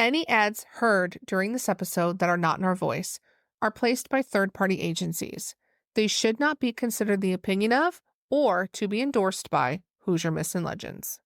Any ads heard during this episode that are not in our voice are placed by third-party agencies. They should not be considered the opinion of or to be endorsed by Hoosier Myths and Legends.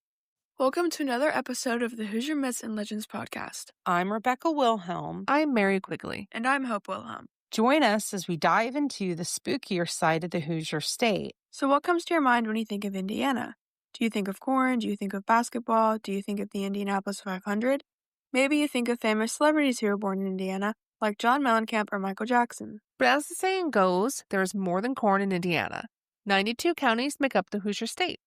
Welcome to another episode of the Hoosier Myths and Legends podcast. I'm Rebecca Wilhelm. I'm Mary Quigley. And I'm Hope Wilhelm. Join us as we dive into the spookier side of the Hoosier state. So what comes to your mind when you think of Indiana? Do you think of corn? Do you think of basketball? Do you think of the Indianapolis 500? Maybe you think of famous celebrities who were born in Indiana, like John Mellencamp or Michael Jackson. But as the saying goes, there is more than corn in Indiana. 92 counties make up the Hoosier state.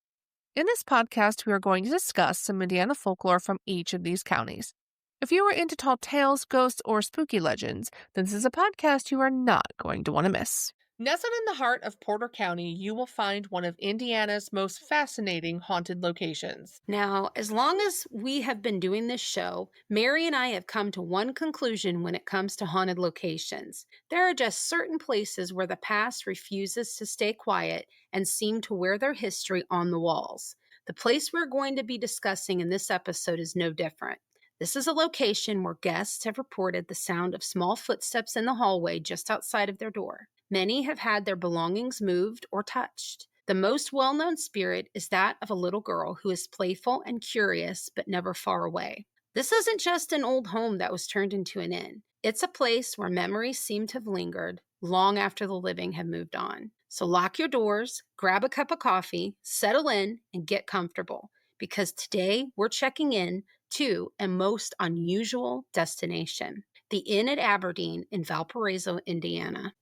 In this podcast, we are going to discuss some Indiana folklore from each of these counties. If you are into tall tales, ghosts, or spooky legends, then this is a podcast you are not going to want to miss. Nestled in the heart of Porter County, you will find one of Indiana's most fascinating haunted locations. Now, as long as we have been doing this show, Mary and I have come to one conclusion when it comes to haunted locations. There are just certain places where the past refuses to stay quiet and seem to wear their history on the walls. The place we're going to be discussing in this episode is no different. This is a location where guests have reported the sound of small footsteps in the hallway just outside of their door. Many have had their belongings moved or touched. The most well-known spirit is that of a little girl who is playful and curious, but never far away. This isn't just an old home that was turned into an inn. It's a place where memories seem to have lingered long after the living have moved on. So lock your doors, grab a cup of coffee, settle in, and get comfortable, because today we're checking in to a most unusual destination, the Inn at Aberdeen in Valparaiso, Indiana.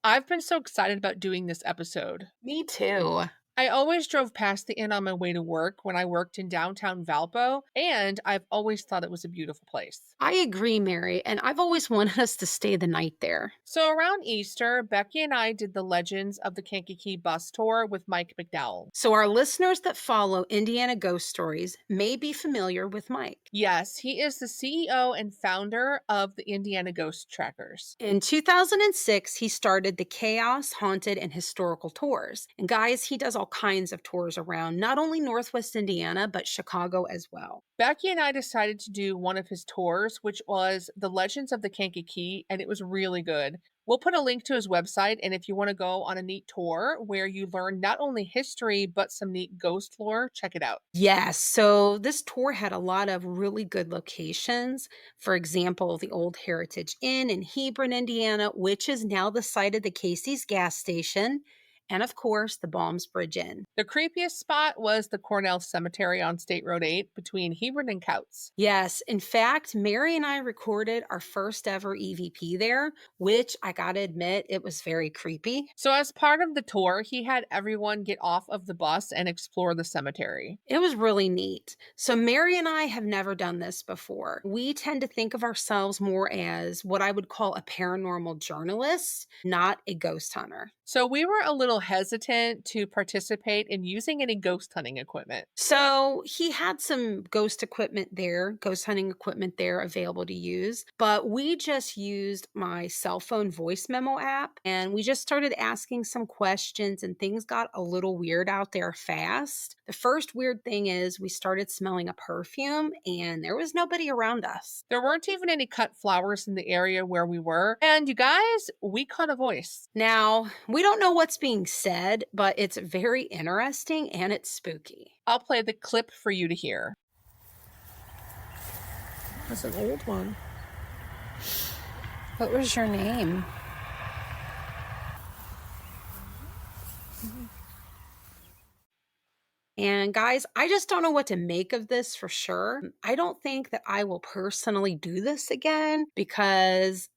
I've been so excited about doing this episode. Me too. I always drove past the inn on my way to work when I worked in downtown Valpo, and I've always thought it was a beautiful place. I agree, Mary, and I've always wanted us to stay the night there. So around Easter, Becky and I did the Legends of the Kankakee bus tour with Mike McDowell. So our listeners that follow Indiana Ghost Stories may be familiar with Mike. Yes, he is the CEO and founder of the Indiana Ghost Trackers. In 2006, he started the Chaos, Haunted, and Historical Tours. And guys, he does all kinds of tours around not only Northwest Indiana, but Chicago as well. Becky and I decided to do one of his tours, which was the Legends of the Kankakee, and it was really good. We'll put a link to his website, and if you want to go on a neat tour where you learn not only history, but some neat ghost lore, check it out. Yes, so this tour had a lot of really good locations. For example, the Old Heritage Inn in Hebron, Indiana, which is now the site of the Casey's gas station. And of course, the Balms Bridge Inn. The creepiest spot was the Cornell Cemetery on State Road 8 between Hebron and Couts. Yes, in fact, Mary and I recorded our first ever EVP there, which I gotta admit, it was very creepy. So as part of the tour, he had everyone get off of the bus and explore the cemetery. It was really neat. So Mary and I have never done this before. We tend to think of ourselves more as what I would call a paranormal journalist, not a ghost hunter. So we were a little hesitant to participate in using any ghost hunting equipment. So he had some ghost equipment there, ghost hunting equipment there available to use, but we just used my cell phone voice memo app and we just started asking some questions and things got a little weird out there fast. The first weird thing is we started smelling a perfume and there was nobody around us. There weren't even any cut flowers in the area where we were. And you guys, we caught a voice. Now, we We don't know what's being said, but it's very interesting and it's spooky. I'll play the clip for you to hear. That's an old one. What was your name? And guys, I just don't know what to make of this for sure. I don't think that I will personally do this again because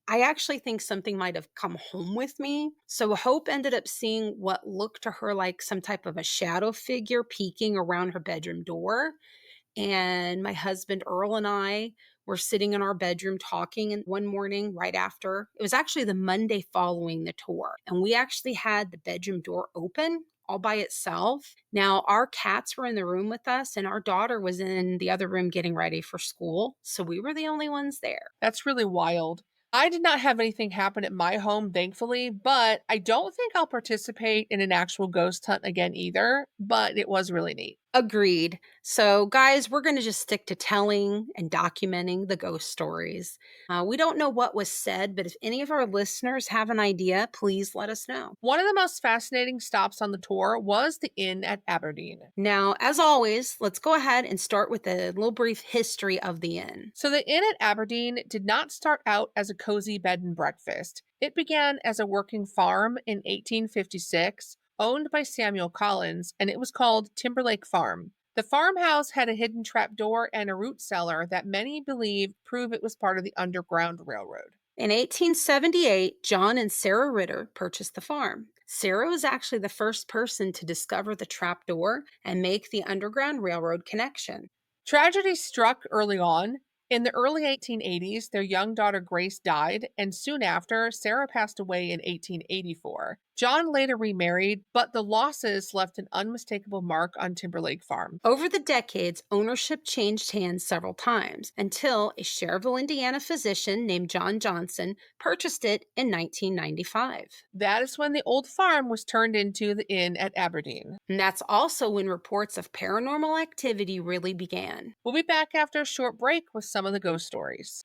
I actually think something might have come home with me. So Hope ended up seeing what looked to her like some type of a shadow figure peeking around her bedroom door. And my husband Earl and I were sitting in our bedroom talking and one morning right after. It was actually the Monday following the tour. And we actually had the bedroom door open all by itself. Now, our cats were in the room with us and our daughter was in the other room getting ready for school. So we were the only ones there. That's really wild. I did not have anything happen at my home, thankfully, but I don't think I'll participate in an actual ghost hunt again either, but it was really neat. Agreed. So, guys, we're going to just stick to telling and documenting the ghost stories. We don't know what was said, but if any of our listeners have an idea, please let us know. One of the most fascinating stops on the tour was the inn at Aberdeen. Now, as always, let's go ahead and start with a little brief history of the inn. So, the inn at Aberdeen did not start out as a cozy bed and breakfast. It began as a working farm in 1856, owned by Samuel Collins, and it was called Timberlake Farm. The farmhouse had a hidden trapdoor and a root cellar that many believe prove it was part of the Underground Railroad. In 1878, John and Sarah Ritter purchased the farm. Sarah was actually the first person to discover the trapdoor and make the Underground Railroad connection. Tragedy struck early on. In the early 1880s, their young daughter Grace died, and soon after, Sarah passed away in 1884. John later remarried, but the losses left an unmistakable mark on Timberlake Farm. Over the decades, ownership changed hands several times until a Cherville, Indiana physician named John Johnson purchased it in 1995. That is when the old farm was turned into the inn at Aberdeen. And that's also when reports of paranormal activity really began. We'll be back after a short break with some of the ghost stories.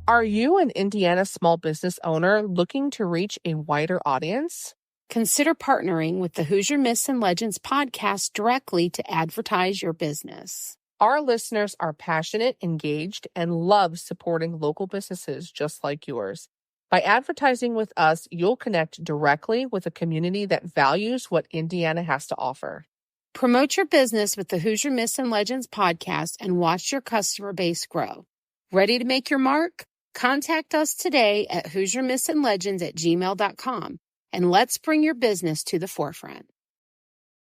Are you an Indiana small business owner looking to reach a wider audience? Consider partnering with the Hoosier Myths and Legends podcast directly to advertise your business. Our listeners are passionate, engaged, and love supporting local businesses just like yours. By advertising with us, you'll connect directly with a community that values what Indiana has to offer. Promote your business with the Hoosier Myths and Legends podcast and watch your customer base grow. Ready to make your mark? Contact us today at HoosierMythsandLegends@gmail.com and let's bring your business to the forefront.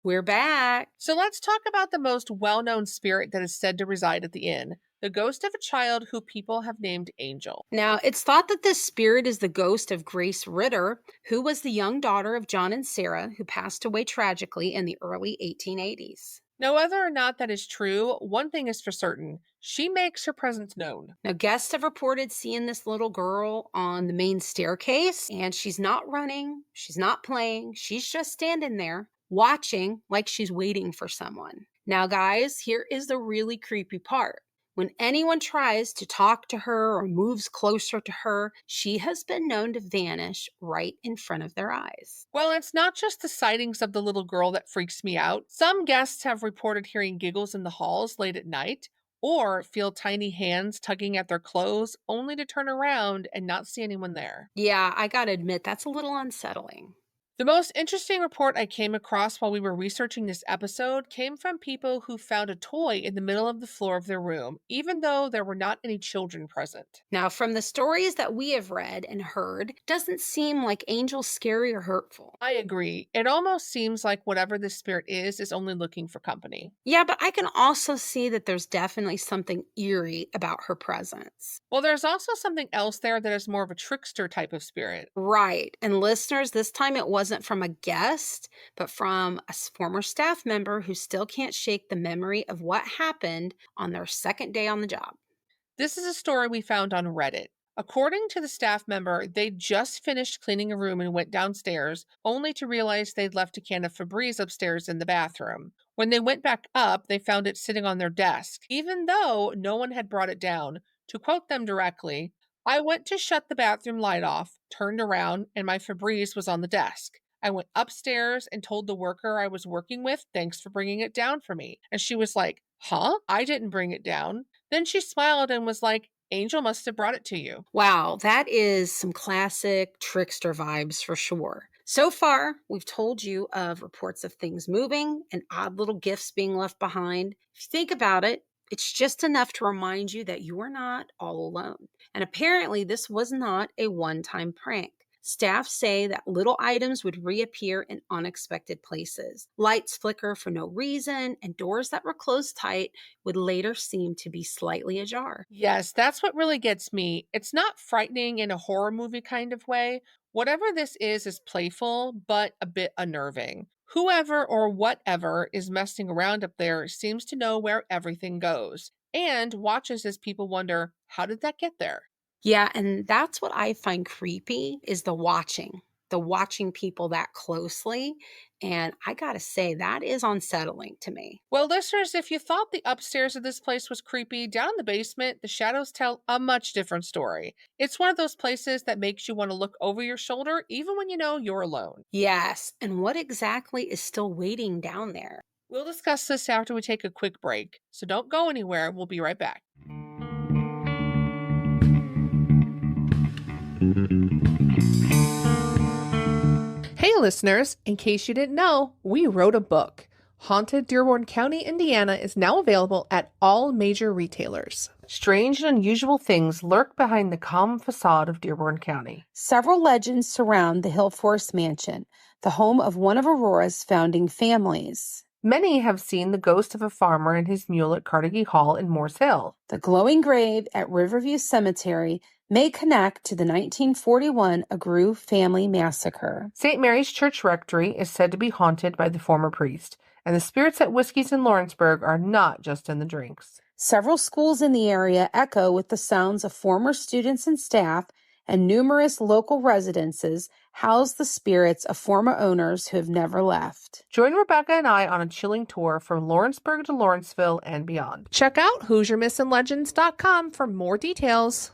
We're back. So let's talk about the most well-known spirit that is said to reside at the inn, the ghost of a child who people have named Angel. Now, it's thought that this spirit is the ghost of Grace Ritter, who was the young daughter of John and Sarah, who passed away tragically in the early 1880s. Now, whether or not that is true, one thing is for certain. She makes her presence known. Now, guests have reported seeing this little girl on the main staircase, and she's not running, she's not playing, she's just standing there, watching like she's waiting for someone. Now, guys, here is the really creepy part. When anyone tries to talk to her or moves closer to her, she has been known to vanish right in front of their eyes. Well, it's not just the sightings of the little girl that freaks me out. Some guests have reported hearing giggles in the halls late at night, or feel tiny hands tugging at their clothes only to turn around and not see anyone there. Yeah, I gotta admit, that's a little unsettling. The most interesting report I came across while we were researching this episode came from people who found a toy in the middle of the floor of their room, even though there were not any children present. Now, from the stories that we have read and heard, it doesn't seem like Angel's scary or hurtful. I agree. It almost seems like whatever this spirit is only looking for company. Yeah, but I can also see that there's definitely something eerie about her presence. Well, there's also something else there that is more of a trickster type of spirit. Right. And listeners, this time it wasn't from a guest, but from a former staff member who still can't shake the memory of what happened on their second day on the job. This is a story we found on Reddit. According to the staff member, they just finished cleaning a room and went downstairs, only to realize they'd left a can of Febreze upstairs in the bathroom. When they went back up, they found it sitting on their desk, even though no one had brought it down. To quote them directly, I went to shut the bathroom light off, turned around, and my Febreze was on the desk. I went upstairs and told the worker I was working with, thanks for bringing it down for me. And she was like, huh? I didn't bring it down. Then she smiled and was like, Angel must have brought it to you. Wow, that is some classic trickster vibes for sure. So far, we've told you of reports of things moving and odd little gifts being left behind. If you think about it, it's just enough to remind you that you are not all alone. And apparently, this was not a one time prank. Staff say that little items would reappear in unexpected places. Lights flicker for no reason, and doors that were closed tight would later seem to be slightly ajar. Yes, that's what really gets me. It's not frightening in a horror movie kind of way. Whatever this is playful, but a bit unnerving. Whoever or whatever is messing around up there seems to know where everything goes and watches as people wonder, how did that get there? Yeah, and that's what I find creepy is the watching people that closely. And I got to say, that is unsettling to me. Well, listeners, if you thought the upstairs of this place was creepy, down in the basement, the shadows tell a much different story. It's one of those places that makes you want to look over your shoulder, even when you know you're alone. Yes. And what exactly is still waiting down there? We'll discuss this after we take a quick break, so don't go anywhere. We'll be right back. Hey, listeners, in case you didn't know, we wrote a book. Haunted Dearborn County, Indiana is now available at all major retailers. Strange and unusual things lurk behind the calm facade of Dearborn County. Several legends surround the Hill Forest Mansion, the home of one of Aurora's founding families. Many have seen the ghost of a farmer and his mule at Carnegie Hall in Morse Hill. The glowing grave at Riverview Cemetery may connect to the 1941 Agru family massacre. St. Mary's Church Rectory is said to be haunted by the former priest, and the spirits at Whiskey's in Lawrenceburg are not just in the drinks. Several schools in the area echo with the sounds of former students and staff, and numerous local residences house the spirits of former owners who have never left. Join Rebecca and I on a chilling tour from Lawrenceburg to Lawrenceville and beyond. Check out HoosierMythsAndLegends.com for more details.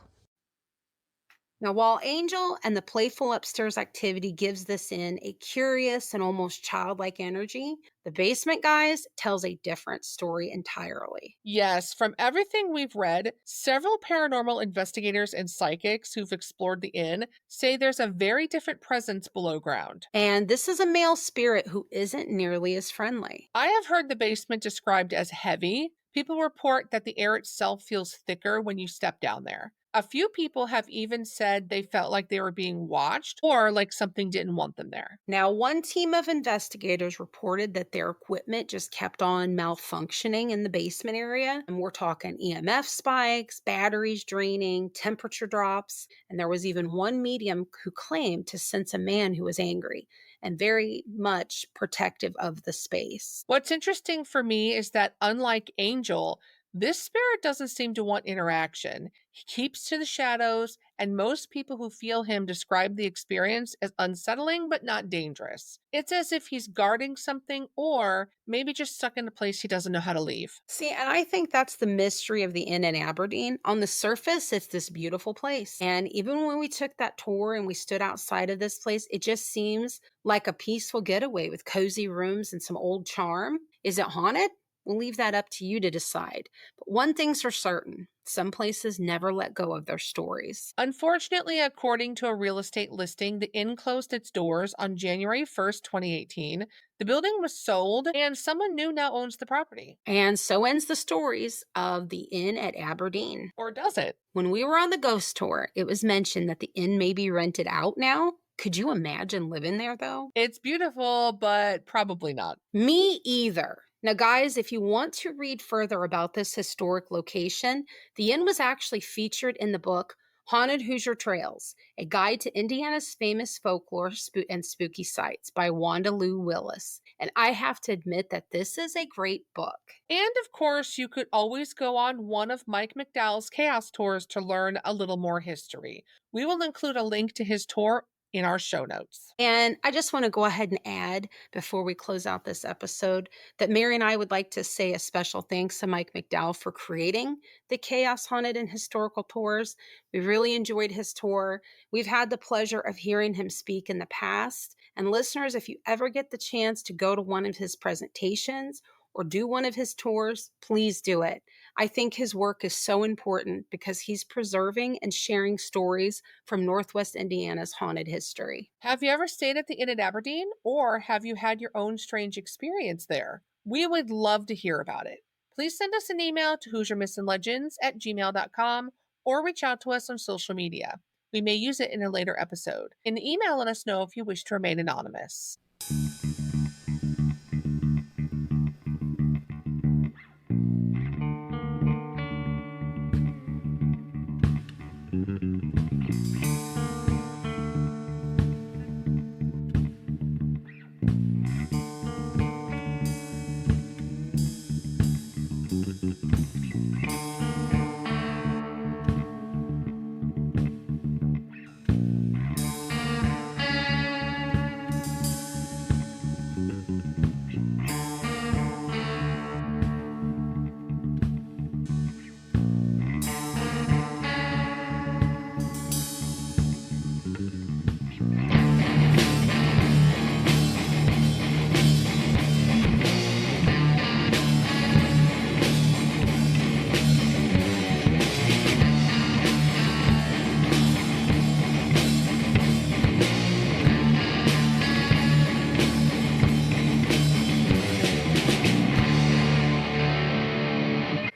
Now, while Angel and the playful upstairs activity gives this inn a curious and almost childlike energy, the basement guys tells a different story entirely. Yes, from everything we've read, several paranormal investigators and psychics who've explored the inn say there's a very different presence below ground. And this is a male spirit who isn't nearly as friendly. I have heard the basement described as heavy. People report that the air itself feels thicker when you step down there. A few people have even said they felt like they were being watched or like something didn't want them there. Now, one team of investigators reported that their equipment just kept on malfunctioning in the basement area. And we're talking EMF spikes, batteries draining, temperature drops. And there was even one medium who claimed to sense a man who was angry and very much protective of the space. What's interesting for me is that unlike Angel, this spirit doesn't seem to want interaction. He keeps to the shadows, and most people who feel him describe the experience as unsettling but not dangerous. It's as if he's guarding something or maybe just stuck in a place he doesn't know how to leave. See, and I think that's the mystery of the inn in Aberdeen. On the surface, it's this beautiful place. And even when we took that tour and we stood outside of this place, it just seems like a peaceful getaway with cozy rooms and some old charm. Is it haunted? We'll leave that up to you to decide. But one thing's for certain, some places never let go of their stories. Unfortunately, according to a real estate listing, the inn closed its doors on January 1st, 2018. The building was sold, and someone new now owns the property. And so ends the stories of the inn at Aberdeen. Or does it? When we were on the ghost tour, it was mentioned that the inn may be rented out now. Could you imagine living there, though? It's beautiful, but probably not. Me either. Now, guys, if you want to read further about this historic location, the inn was actually featured in the book Haunted Hoosier Trails, A Guide to Indiana's Famous Folklore and Spooky Sites by Wanda Lou Willis. And I have to admit that this is a great book. And of course, you could always go on one of Mike McDowell's Chaos Tours to learn a little more history. We will include a link to his tour in our show notes. And I just want to go ahead and add, before we close out this episode, that Mary and I would like to say a special thanks to Mike McDowell for creating the Chaos Haunted and Historical Tours. We really enjoyed his tour. We've had the pleasure of hearing him speak in the past. And listeners, if you ever get the chance to go to one of his presentations or do one of his tours, please do it. I think his work is so important because he's preserving and sharing stories from Northwest Indiana's haunted history. Have you ever stayed at the Inn at Aberdeen, or have you had your own strange experience there? We would love to hear about it. Please send us an email to HoosierMissingLegends@gmail.com or reach out to us on social media. We may use it in a later episode. In the email, let us know if you wish to remain anonymous.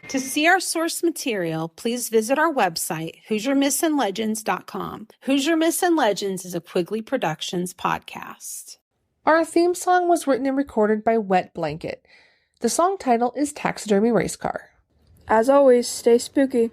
To see our source material, please visit our website, HoosierMissingLegends.com. Hoosier Missin' Legends is a Quigley Productions podcast. Our theme song was written and recorded by Wet Blanket. The song title is Taxidermy Race Car. As always, stay spooky.